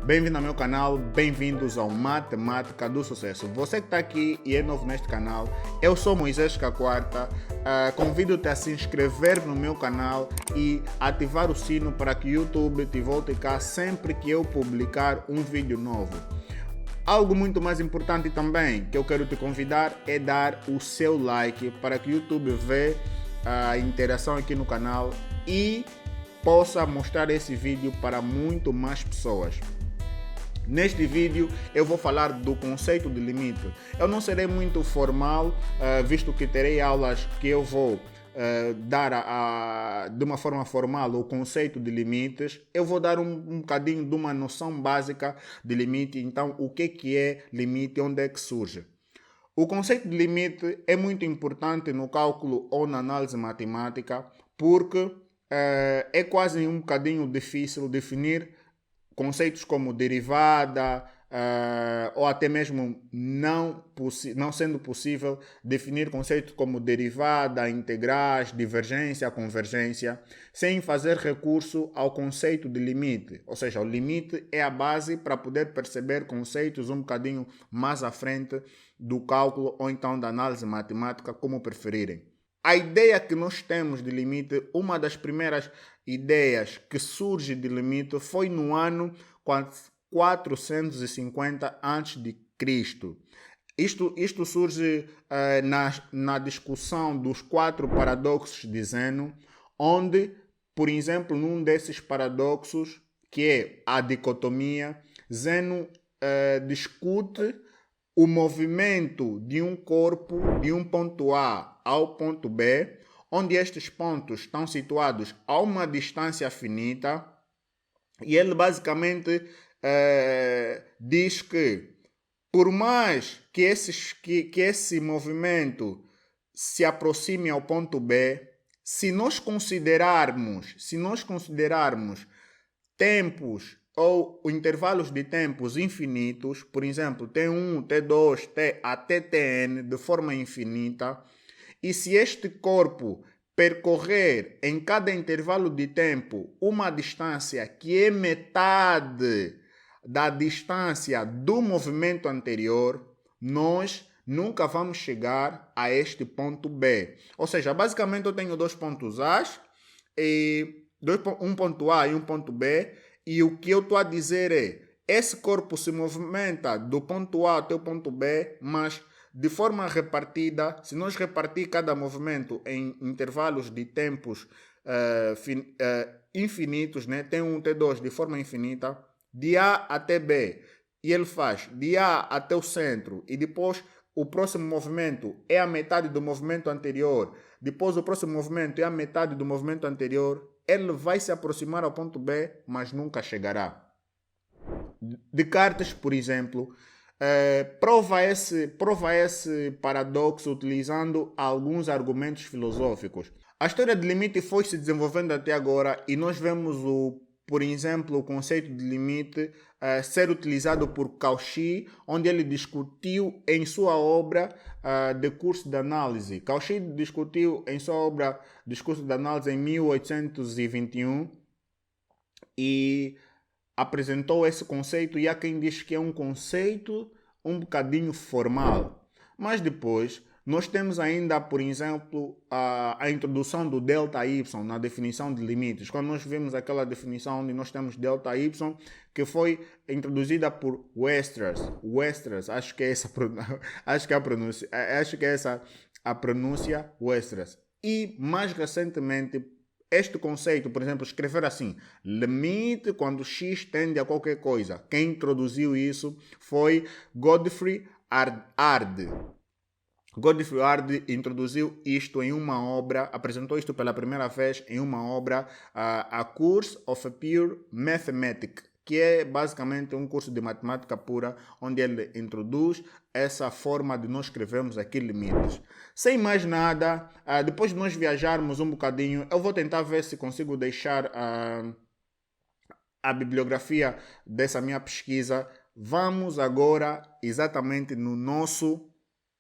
Bem-vindo ao meu canal, bem-vindos ao Matemática do Sucesso. Você que está aqui e é novo neste canal, eu sou Moisés Caquarta. Convido-te a se inscrever no meu canal e ativar o sino para que o YouTube te volte cá sempre que eu publicar um vídeo novo. Algo muito mais importante também que eu quero te convidar é dar o seu like para que o YouTube veja a interação aqui no canal e possa mostrar esse vídeo para muito mais pessoas. Neste vídeo eu vou falar do conceito de limite. Eu não serei muito formal, visto que terei aulas que eu vou dar de uma forma formal o conceito de limites. Eu vou dar um bocadinho de uma noção básica de limite. Então, o que é limite e onde é que surge? O conceito de limite é muito importante no cálculo ou na análise matemática, porque é quase um bocadinho difícil definir conceitos como derivada, ou até mesmo não sendo possível definir conceitos como derivada, integrais, divergência, convergência, sem fazer recurso ao conceito de limite. Ou seja, o limite é a base para poder perceber conceitos um bocadinho mais à frente do cálculo ou então da análise matemática, como preferirem. A ideia que nós temos de limite, uma das primeiras ideias que surge de limite foi no ano 450 a.C. Isto surge na discussão dos 4 paradoxos de Zeno, onde, por exemplo, num desses paradoxos, que é a dicotomia, Zeno discute o movimento de um corpo de um ponto A ao ponto B, onde estes pontos estão situados a uma distância finita, e ele basicamente diz que por mais que esse movimento se aproxime ao ponto B, se nós considerarmos tempos ou intervalos de tempos infinitos, por exemplo, T1, T2, até Tn, de forma infinita, e se este corpo percorrer em cada intervalo de tempo uma distância que é metade da distância do movimento anterior, nós nunca vamos chegar a este ponto B. Ou seja, basicamente eu tenho dois pontos A, um ponto A e um ponto B, e o que eu estou a dizer é, esse corpo se movimenta do ponto A até o ponto B, mas de forma repartida. Se nós repartir cada movimento em intervalos de tempos infinitos, né? T1, T2 de forma infinita, de A até B, e ele faz de A até o centro, e depois o próximo movimento é a metade do movimento anterior, depois o próximo movimento é a metade do movimento anterior, ele vai se aproximar ao ponto B, mas nunca chegará. Descartes, por exemplo, prova esse paradoxo utilizando alguns argumentos filosóficos. A história de limite foi se desenvolvendo até agora e nós vemos, por exemplo, o conceito de limite ser utilizado por Cauchy, onde ele discutiu em sua obra Discurso de Análise. Cauchy discutiu em sua obra Discurso de Análise em 1821 e apresentou esse conceito, e há quem diz que é um conceito um bocadinho formal. Mas depois nós temos ainda, por exemplo, a introdução do ΔY na definição de limites. Quando nós vemos aquela definição onde nós temos ΔY, que foi introduzida por Weierstrass, acho que é essa a pronúncia, Weierstrass. E mais recentemente, este conceito, por exemplo, escrever assim, limite quando x tende a qualquer coisa. Quem introduziu isso foi Godfrey Ard. Godfrey Ard introduziu isto em uma obra, apresentou isto pela primeira vez em uma obra, A Course of Pure Mathematics, que é basicamente um curso de matemática pura, onde ele introduz essa forma de nós escrevermos aqui limites. Sem mais nada, depois de nós viajarmos um bocadinho, eu vou tentar ver se consigo deixar a bibliografia dessa minha pesquisa. Vamos agora exatamente no nosso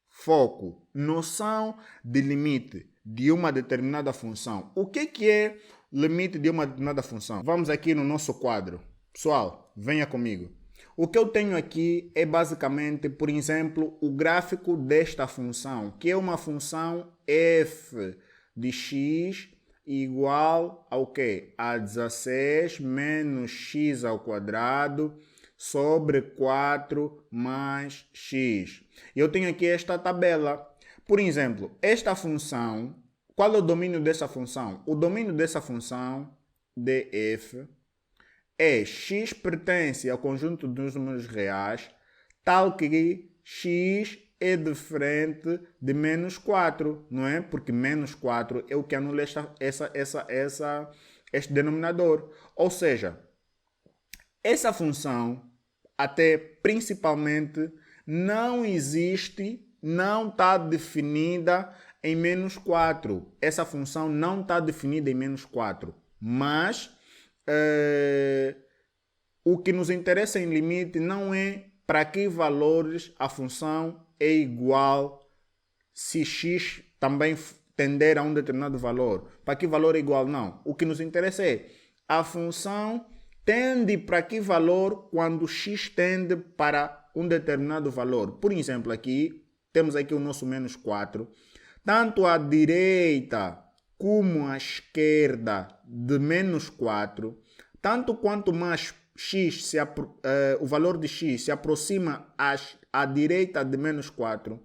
foco, noção de limite de uma determinada função. O que é limite de uma determinada função? Vamos aqui no nosso quadro. Pessoal, venha comigo. O que eu tenho aqui é basicamente, por exemplo, o gráfico desta função, que é uma função f de x igual ao quê? A 16 menos x ao quadrado sobre 4 mais x. Eu tenho aqui esta tabela. Por exemplo, esta função, qual é o domínio dessa função? O domínio dessa função, df, é x pertence ao conjunto dos números reais, tal que x é diferente de menos 4, não é? Porque menos 4 é o que anula este denominador. Ou seja, essa função, até principalmente, não existe, não está definida em menos 4. Essa função não está definida em menos 4, mas o que nos interessa em limite não é para que valores a função é igual se x também tender a um determinado valor. Para que valor é igual? Não. O que nos interessa é a função tende para que valor quando x tende para um determinado valor. Por exemplo, aqui temos aqui o nosso menos 4. Tanto a direita como a esquerda de menos 4, tanto quanto mais x o valor de x se aproxima à direita de menos 4,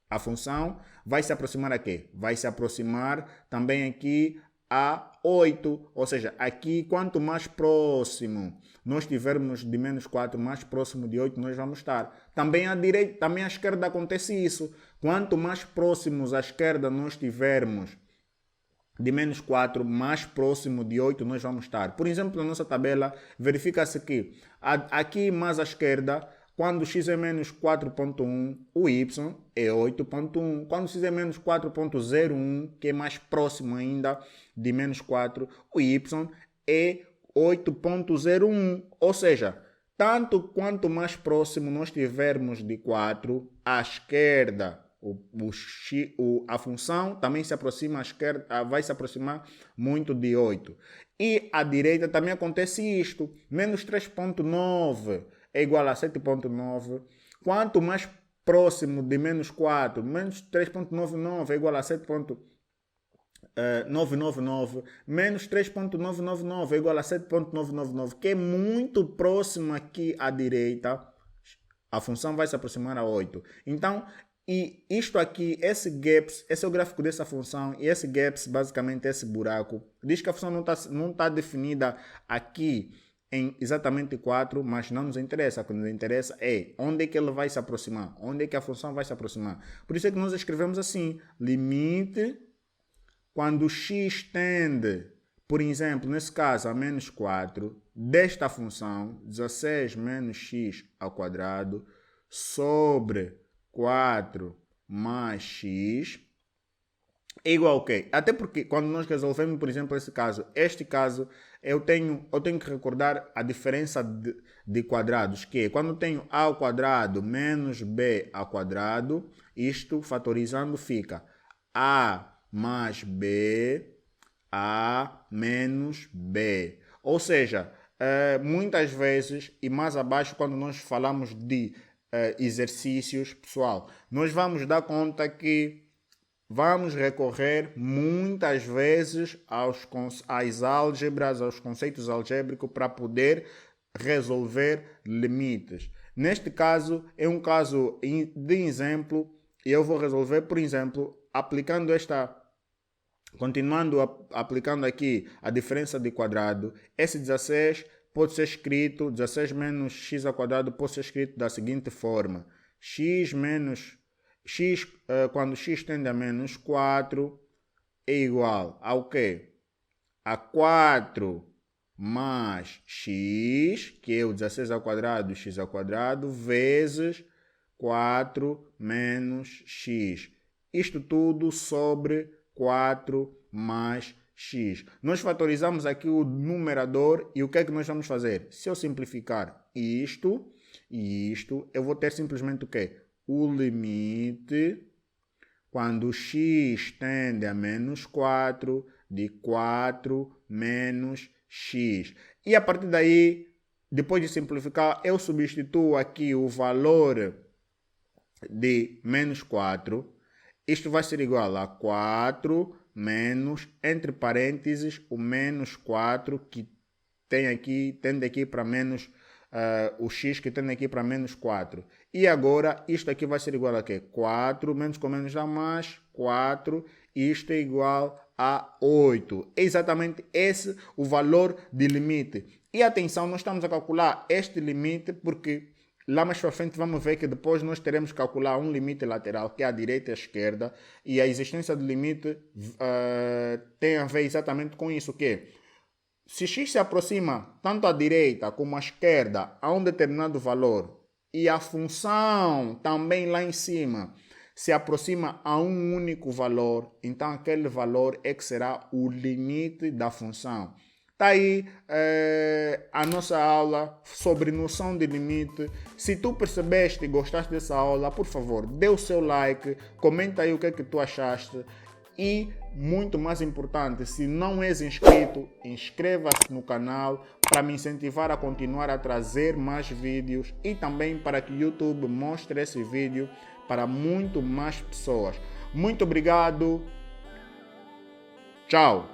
a função vai se aproximar a quê? Vai se aproximar também aqui a 8. Ou seja, aqui quanto mais próximo nós tivermos de menos 4, mais próximo de 8 nós vamos estar. Também à direita, também à esquerda acontece isso. Quanto mais próximos à esquerda nós tivermos de menos 4, mais próximo de 8 nós vamos estar. Por exemplo, na nossa tabela, verifica-se que aqui mais à esquerda, quando x é menos 4.1, o y é 8.1. Quando x é menos 4.01, que é mais próximo ainda de menos 4, o y é 8.01. Ou seja, tanto quanto mais próximo nós tivermos de 4, à esquerda, a função também se aproxima à esquerda, vai se aproximar muito de 8. E à direita também acontece isto. Menos 3.9 é igual a 7.9. Quanto mais próximo de menos 4, menos 3.99 é igual a 7.999, menos 3.999 é igual a 7.999, que é muito próximo aqui à direita. A função vai se aproximar a 8. Então, e isto aqui, esse gaps, esse é o gráfico dessa função, e esse gaps, basicamente esse buraco, diz que a função não tá definida aqui em exatamente 4, mas não nos interessa. O que nos interessa é onde é que ele vai se aproximar, onde é que a função vai se aproximar. Por isso é que nós escrevemos assim, limite quando x tende, por exemplo, nesse caso, a menos 4, desta função, 16 menos x ao quadrado, sobre 4 mais x é igual a quê? Até porque quando nós resolvemos, por exemplo, este caso, eu tenho que recordar a diferença de quadrados, que é quando eu tenho a ao quadrado menos b ao quadrado, isto fatorizando fica a mais b, a menos b. Ou seja, muitas vezes, e mais abaixo, quando nós falamos de exercícios, pessoal, nós vamos dar conta que vamos recorrer muitas vezes às álgebras, aos conceitos algébricos para poder resolver limites. Neste caso, é um caso de exemplo e eu vou resolver, por exemplo, continuando aplicando aqui a diferença de quadrado, esse 16 pode ser escrito, 16 menos x ao quadrado pode ser escrito da seguinte forma. Quando x tende a menos 4 é igual ao quê? A 4 mais x, que é o 16 ao quadrado, x ao quadrado, vezes 4 menos x. Isto tudo sobre 4 mais x. Nós fatorizamos aqui o numerador e o que é que nós vamos fazer? Se eu simplificar isto e isto, eu vou ter simplesmente o quê? O limite quando x tende a menos 4 de 4 menos x. E a partir daí, depois de simplificar, eu substituo aqui o valor de menos 4. Isto vai ser igual a 4 menos, entre parênteses, o menos 4 que tem aqui, tende aqui para menos o x que tem aqui para menos 4. E agora, isto aqui vai ser igual a quê? 4 menos com menos dá mais 4. Isto é igual a 8. É exatamente esse o valor de limite. E atenção, nós estamos a calcular este limite porque lá mais para frente vamos ver que depois nós teremos que calcular um limite lateral, que é a direita e a esquerda. E a existência do limite tem a ver exatamente com isso, que se x se aproxima tanto à direita como à esquerda a um determinado valor e a função também lá em cima se aproxima a um único valor, então aquele valor é que será o limite da função. Está aí a nossa aula sobre noção de limite. Se tu percebeste e gostaste dessa aula, por favor, dê o seu like, comenta aí o que é que tu achaste. E, muito mais importante, se não és inscrito, inscreva-se no canal para me incentivar a continuar a trazer mais vídeos e também para que o YouTube mostre esse vídeo para muito mais pessoas. Muito obrigado. Tchau.